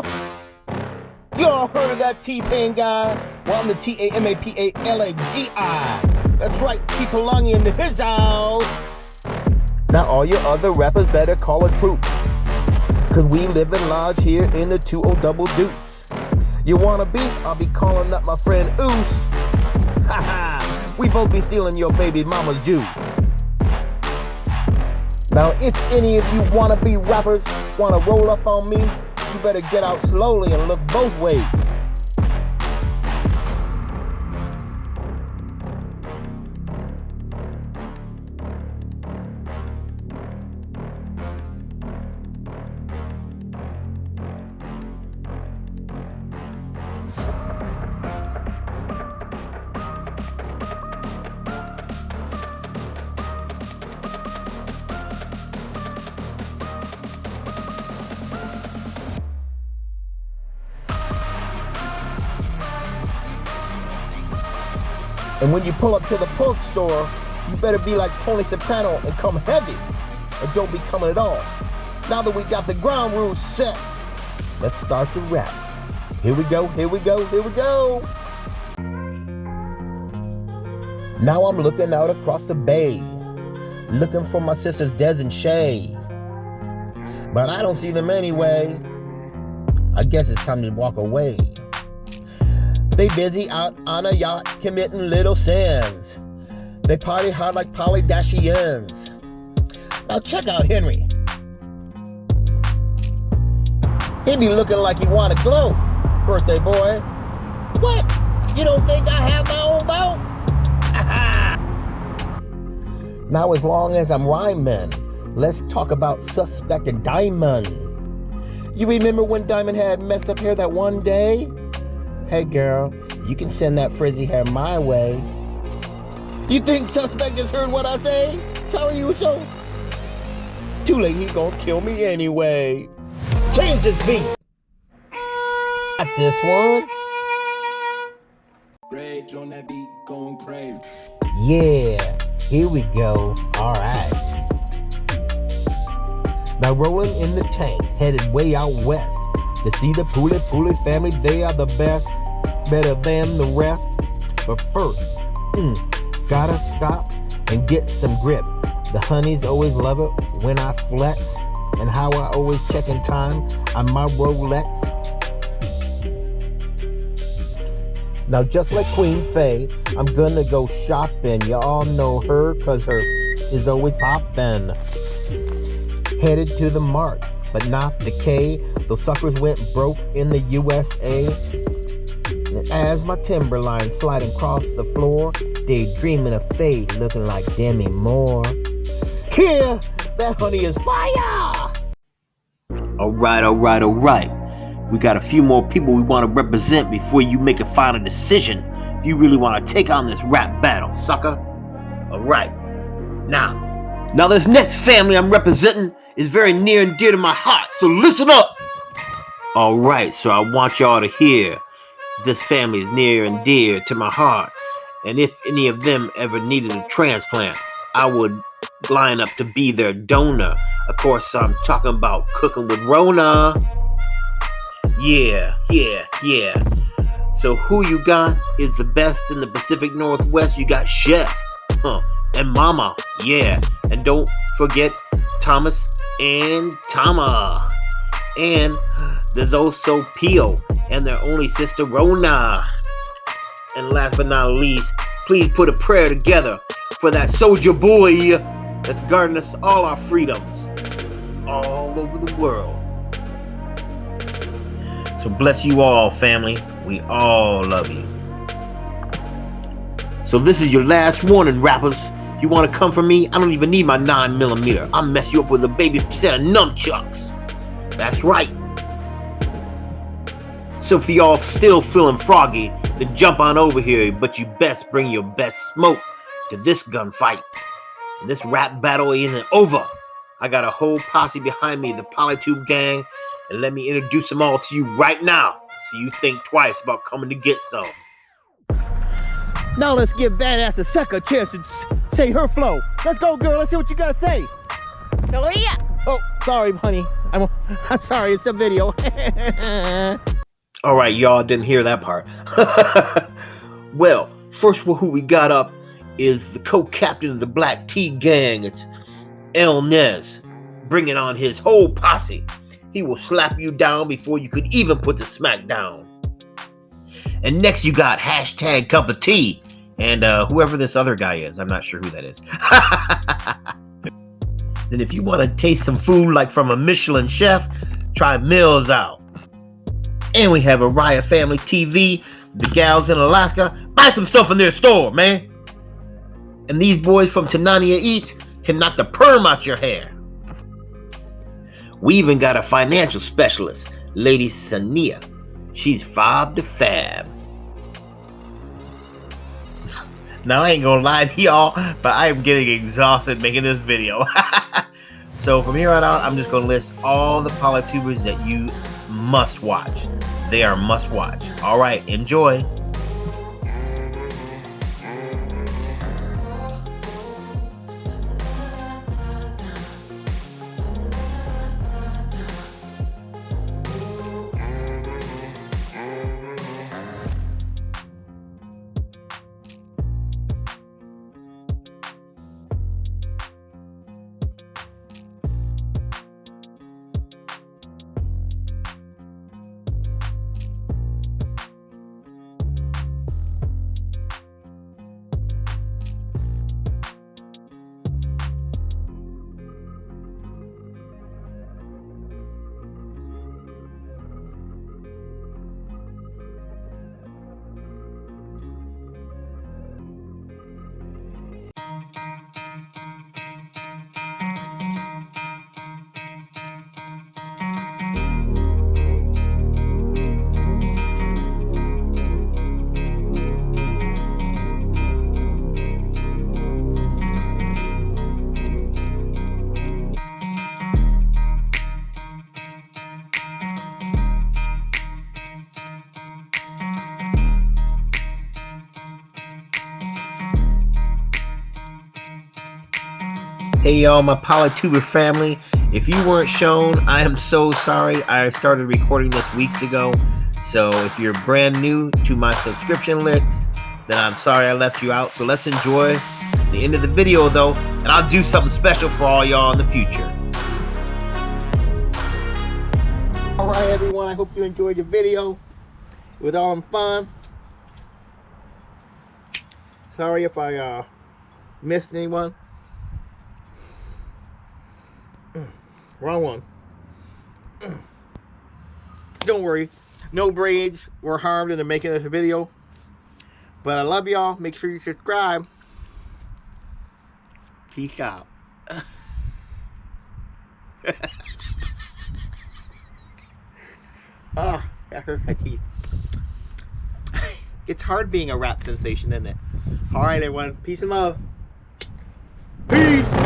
sucker! You all heard of that T-Pain guy? Well, I'm the T-A-M-A-P-A-L-A-G-I. That's right, T-Palongi in his house. Now all your other rappers better call a truce, cause we live in lodge here in the 2-0 double deuce. You wanna beef? I'll be calling up my friend Oos. Ha ha! We both be stealing your baby mama's juice. Now if any of you wanna be rappers, wanna roll up on me, you better get out slowly and look both ways. And when you pull up to the pork store, you better be like Tony Soprano and come heavy, or don't be coming at all. Now that we got the ground rules set, let's start the rap. Here we go, here we go, here we go. Now I'm looking out across the bay, looking for my sisters Des and Shay. But I don't see them anyway. I guess it's time to walk away. They busy out on a yacht committing little sins. They party hard like Polydashians. Now check out Henry. He be looking like he wanna glow, birthday boy. What? You don't think I have my own boat? Now as long as I'm rhyming, let's talk about Suspect and Diamond. You remember when Diamond had messed up hair that one day? Hey girl, you can send that frizzy hair my way. You think Suspect just heard what I say? Sorry, you so. Too late, he gonna kill me anyway. Change this beat. Got this one. Rage on that beat, going crazy. Yeah, here we go. Alright. Now rolling in the tank, headed way out west. To see the Pooley family, they are the best, better than the rest. But first, gotta stop and get some grip. The honeys always love it when I flex, and how I always check in time on my Rolex. Now just like Queen Faye, I'm gonna go shopping. You all know her, cause her is always poppin'. Headed to the Mark, but not the K. Those suckers went broke in the USA. And as my Timberline sliding across the floor, daydreaming of Faye looking like Demi Moore. Here, that honey is fire! Alright. We got a few more people we want to represent before you make a final decision. If you really want to take on this rap battle, sucker. Alright. Now this next family I'm representing is very near and dear to my heart, so listen up! Alright, so I want y'all to hear this family is near and dear to my heart, and if any of them ever needed a transplant, I would line up to be their donor. Of course, I'm talking about Cooking with Rona. Yeah. So who you got is the best in the Pacific Northwest? You got Chef, and Mama, yeah, and don't forget Thomas and Tama. And there's also Pio and their only sister Rona. And last but not least, please put a prayer together for that soldier boy that's guarding us all our freedoms all over the world. So bless you all, family. We all love you. So this is your last warning, rappers. You want to come for me? I don't even need my 9mm. I'll mess you up with a baby set of nunchucks. That's right. So for y'all still feeling froggy, then jump on over here, but you best bring your best smoke to this gunfight. And this rap battle isn't over. I got a whole posse behind me, the POLYTUBER gang, and let me introduce them all to you right now, so you think twice about coming to get some. Now let's give badass a second chance to say her flow. Let's go, girl. Let's see what you gotta say. So yeah. Oh, sorry, honey. I'm sorry, it's a video. All right, y'all didn't hear that part. Well, first who we got up is the co-captain of the Black Tea Gang. It's El Nez, bringing on his whole posse. He will slap you down before you could even put the smack down. And next you got hashtag Cup of Tea, and whoever this other guy is, I'm not sure who that is. Then if you want to taste some food like from a Michelin chef, try Mills out. And we have a Riot Family TV, the gals in Alaska, buy some stuff in their store, man. And these boys from Tanania Eats can knock the perm out your hair. We even got a financial specialist, Lady Sania. She's fob to fab. Now I ain't gonna lie to y'all, but I am getting exhausted making this video. So from here on out, I'm just gonna list all the POLYTUBERs that you must watch. They are must watch. All right, enjoy. Hey y'all, my POLYTUBER family. If you weren't shown, I am so sorry. I started recording this weeks ago. So if you're brand new to my subscription list, then I'm sorry I left you out. So let's enjoy the end of the video though, and I'll do something special for all y'all in the future. Alright everyone, I hope you enjoyed your video. It was all fun. Sorry if I missed anyone. Wrong one. Don't worry, no braids were harmed in the making of this video. But I love y'all. Make sure you subscribe. Peace out. Oh, that hurt my teeth. It's hard being a rap sensation, isn't it? Alright everyone, peace and love. Peace!